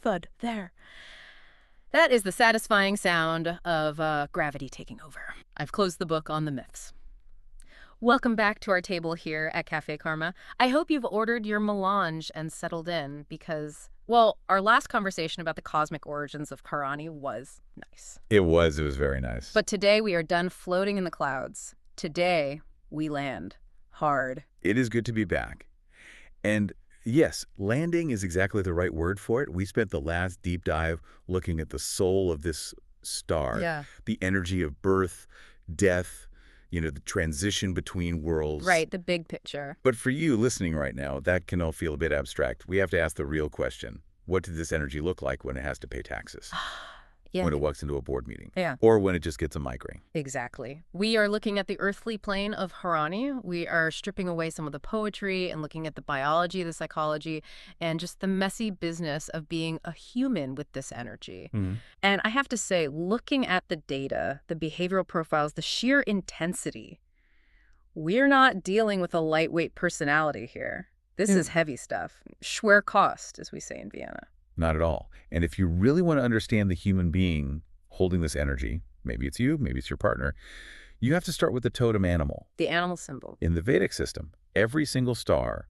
thud, there. That is the satisfying sound of gravity taking over. I've closed the book on the myths. Welcome back to our table here at Cafe Karma. I hope you've ordered your melange and settled in because, well, our last conversation about the cosmic origins of Bharani was nice. It was very nice. But today we are done floating in the clouds. Today we land hard. It is good to be back. And yes, landing is exactly the right word for it. We spent the last deep dive looking at the soul of this star, the energy of birth, death, the transition between worlds. Right, the big picture. But for you listening right now, that can all feel a bit abstract. We have to ask the real question. What did this energy look like when it has to pay taxes? When it walks into a board meeting. Or when it just gets a migraine. Exactly. We are looking at the earthly plane of Bharani. We are stripping away some of the poetry and looking at the biology, the psychology, and just the messy business of being a human with this energy. And I have to say, looking at the data, the behavioral profiles, the sheer intensity, we're not dealing with a lightweight personality here. This is heavy stuff. Schwer Kost, as we say in Vienna. Not at all. And if you really want to understand the human being holding this energy, maybe it's you, maybe it's your partner, you have to start with the totem animal. The animal symbol. In the Vedic system, every single star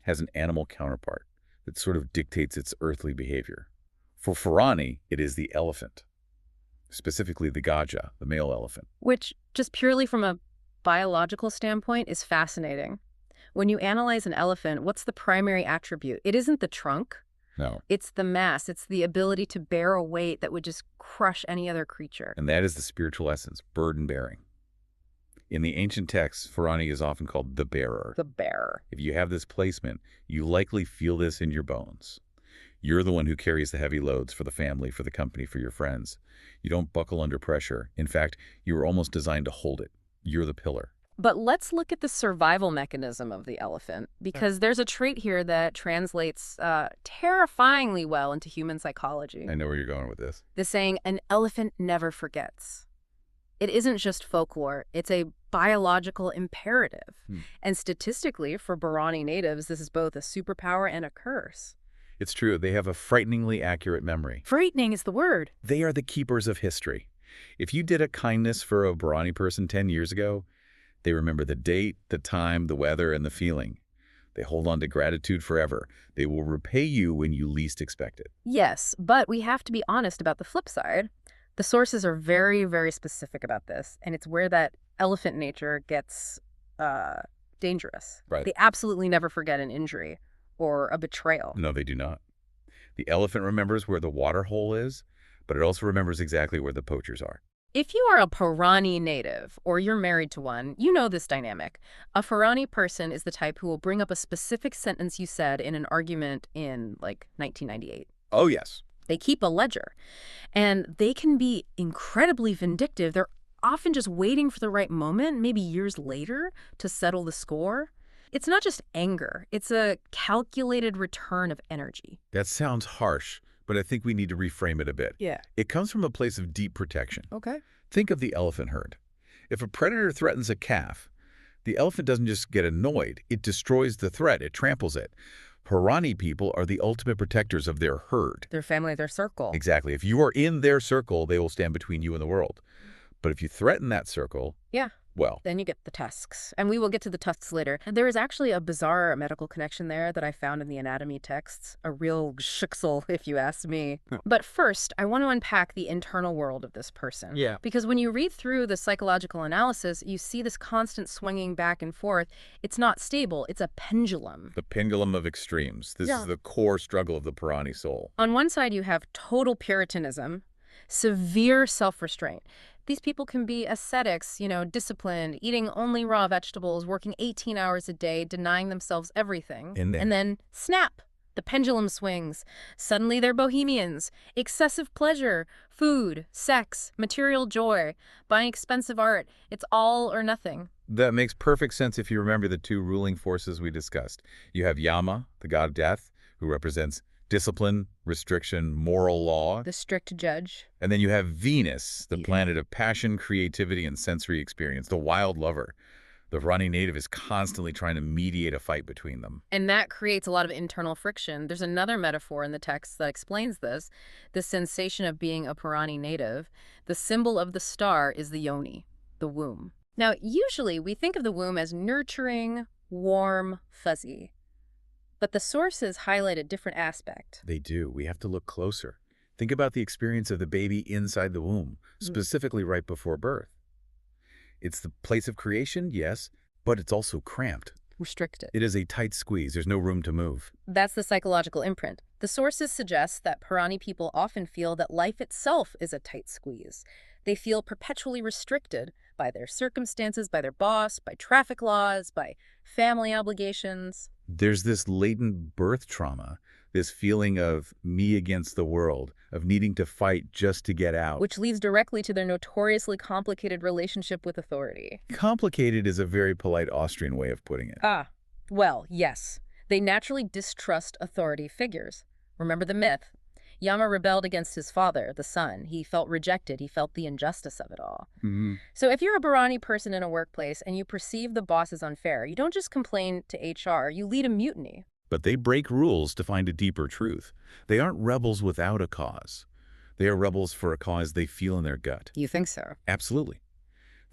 has an animal counterpart that sort of dictates its earthly behavior. For Bharani, it is the elephant, specifically the Gaja, the male elephant. Which, just purely from a biological standpoint, is fascinating. When you analyze an elephant, what's the primary attribute? It isn't the trunk. No. It's the mass. It's the ability to bear a weight that would just crush any other creature. And that is the spiritual essence, burden bearing. In the ancient texts, Bharani is often called the bearer. The bearer. If you have this placement, you likely feel this in your bones. You're the one who carries the heavy loads for the family, for the company, for your friends. You don't buckle under pressure. In fact, you were almost designed to hold it. You're the pillar. But let's look at the survival mechanism of the elephant, because there's a trait here that translates terrifyingly well into human psychology. I know where you're going with this. The saying, an elephant never forgets. It isn't just folklore. It's a biological imperative. And statistically, for Bharani natives, this is both a superpower and a curse. It's true. They have a frighteningly accurate memory. Frightening is the word. They are the keepers of history. If you did a kindness for a Bharani person 10 years ago, they remember the date, the time, the weather, and the feeling. They hold on to gratitude forever. They will repay you when you least expect it. Yes, but we have to be honest about the flip side. The sources are very, very specific about this, and it's where that elephant nature gets dangerous. Right. They absolutely never forget an injury or a betrayal. No, they do not. The elephant remembers where the water hole is, but it also remembers exactly where the poachers are. If you are a Bharani native, or you're married to one, you know this dynamic. A Bharani person is the type who will bring up a specific sentence you said in an argument in, 1998. Oh, yes. They keep a ledger. And they can be incredibly vindictive. They're often just waiting for the right moment, maybe years later, to settle the score. It's not just anger. It's a calculated return of energy. That sounds harsh, but I think we need to reframe it a bit. Yeah. It comes from a place of deep protection. Okay. Think of the elephant herd. If a predator threatens a calf, the elephant doesn't just get annoyed. It destroys the threat. It tramples it. Bharani people are the ultimate protectors of their herd. Their family, their circle. Exactly. If you are in their circle, they will stand between you and the world. But if you threaten that circle, well, then you get the tusks. And we will get to the tusks later. And there is actually a bizarre medical connection there that I found in the anatomy texts. A real schicksal, if you ask me. But first, I want to unpack the internal world of this person. Yeah. Because when you read through the psychological analysis, you see this constant swinging back and forth. It's not stable. It's a pendulum. The pendulum of extremes. This is the core struggle of the Bharani soul. On one side, you have total Puritanism, severe self-restraint. These people can be ascetics, disciplined, eating only raw vegetables, working 18 hours a day, denying themselves everything. And then snap, the pendulum swings. Suddenly they're bohemians. Excessive pleasure, food, sex, material joy, buying expensive art. It's all or nothing. That makes perfect sense if you remember the two ruling forces we discussed. You have Yama, the god of death, who represents discipline, restriction, moral law. The strict judge. And then you have Venus, the planet of passion, creativity, and sensory experience, the wild lover. The Bharani native is constantly trying to mediate a fight between them. And that creates a lot of internal friction. There's another metaphor in the text that explains this, the sensation of being a Bharani native. The symbol of the star is the yoni, the womb. Now, usually we think of the womb as nurturing, warm, fuzzy. But the sources highlight a different aspect. They do. We have to look closer. Think about the experience of the baby inside the womb, specifically right before birth. It's the place of creation, yes, but it's also cramped. Restricted. It is a tight squeeze. There's no room to move. That's the psychological imprint. The sources suggest that Bharani people often feel that life itself is a tight squeeze. They feel perpetually restricted by their circumstances, by their boss, by traffic laws, by family obligations. There's this latent birth trauma, this feeling of me against the world, of needing to fight just to get out. Which leads directly to their notoriously complicated relationship with authority. Complicated is a very polite Austrian way of putting it. Ah, well, yes. They naturally distrust authority figures. Remember the myth? Yama rebelled against his father, the sun. He felt rejected. He felt the injustice of it all. So if you're a Bharani person in a workplace and you perceive the boss is unfair, you don't just complain to HR, you lead a mutiny. But they break rules to find a deeper truth. They aren't rebels without a cause. They are rebels for a cause they feel in their gut. You think so? Absolutely.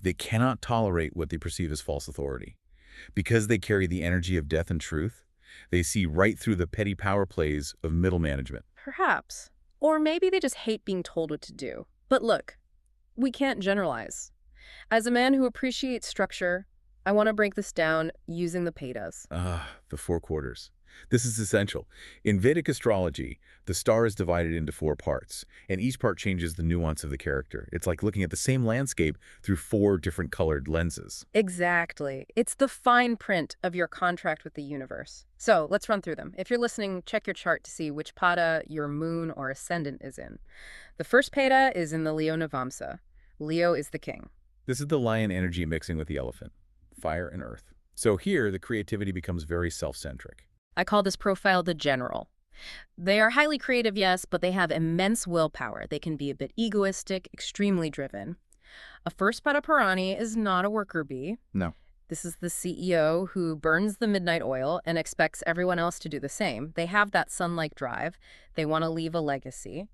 They cannot tolerate what they perceive as false authority. Because they carry the energy of death and truth, they see right through the petty power plays of middle management. Perhaps. Or maybe they just hate being told what to do. But look, we can't generalize. As a man who appreciates structure, I want to break this down using the Pedas. The 4 quarters. This is essential. In Vedic astrology, the star is divided into 4 parts, and each part changes the nuance of the character. It's like looking at the same landscape through 4 different colored lenses. Exactly. It's the fine print of your contract with the universe. So let's run through them. If you're listening, check your chart to see which pada your moon or ascendant is in. The first pada is in the Leo Navamsa. Leo is the king. This is the lion energy mixing with the elephant, fire and earth. So here, the creativity becomes very self-centric. I call this profile the general. They are highly creative, yes, but they have immense willpower. They can be a bit egoistic, extremely driven. A first pada Bharani is not a worker bee. No. This is the CEO who burns the midnight oil and expects everyone else to do the same. They have that sun-like drive. They want to leave a legacy.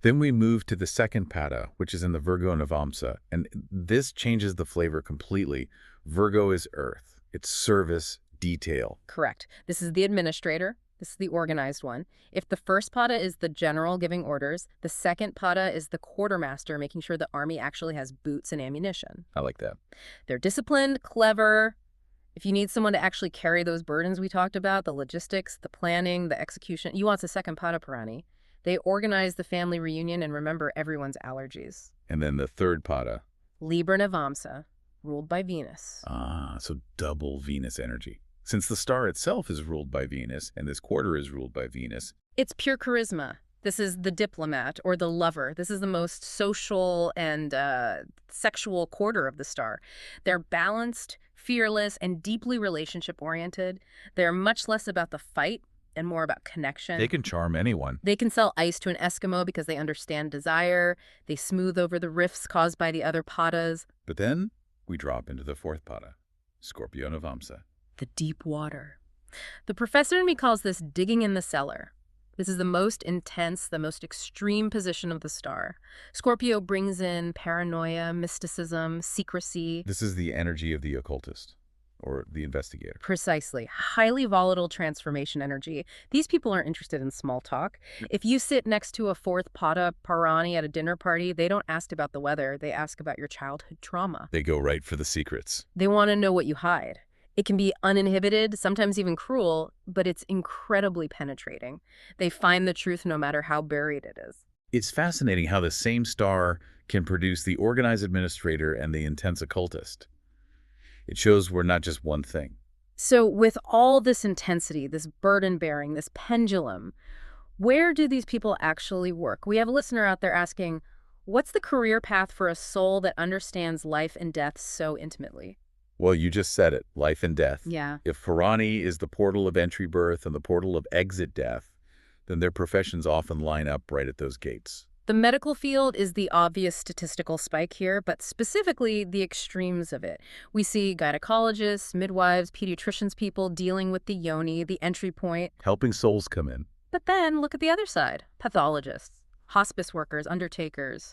Then we move to the second pada, which is in the Virgo Navamsa, and this changes the flavor completely. Virgo is earth. It's service, detail. Correct. This is the administrator. This is the organized one. If the first pada is the general giving orders, the second pada is the quartermaster making sure the army actually has boots and ammunition. I like that. They're disciplined, clever. If you need someone to actually carry those burdens we talked about, the logistics, the planning, the execution, you want the second pada Bharani. They organize the family reunion and remember everyone's allergies. And then the third pada. Libra Navamsa, ruled by Venus. So double Venus energy. Since the star itself is ruled by Venus, and this quarter is ruled by Venus. It's pure charisma. This is the diplomat or the lover. This is the most social and sexual quarter of the star. They're balanced, fearless, and deeply relationship-oriented. They're much less about the fight and more about connection. They can charm anyone. They can sell ice to an Eskimo because they understand desire. They smooth over the rifts caused by the other padas. But then we drop into the fourth pada, Scorpio Navamsa. The deep water. The professor in me calls this digging in the cellar. This is the most intense, the most extreme position of the star. Scorpio brings in paranoia, mysticism, secrecy. This is the energy of the occultist, or the investigator. Precisely. Highly volatile transformation energy. These people aren't interested in small talk. If you sit next to a fourth pada Bharani at a dinner party, they don't ask about the weather. They ask about your childhood trauma. They go right for the secrets. They want to know what you hide. It can be uninhibited, sometimes even cruel, but it's incredibly penetrating. They find the truth no matter how buried it is. It's fascinating how the same star can produce the organized administrator and the intense occultist. It shows we're not just one thing. So with all this intensity, this burden-bearing, this pendulum, where do these people actually work? We have a listener out there asking, what's the career path for a soul that understands life and death so intimately? Well, you just said it, life and death. Yeah. If Bharani is the portal of entry birth and the portal of exit death, then their professions often line up right at those gates. The medical field is the obvious statistical spike here, but specifically the extremes of it. We see gynecologists, midwives, pediatricians, people dealing with the yoni, the entry point. Helping souls come in. But then look at the other side, pathologists, hospice workers, undertakers.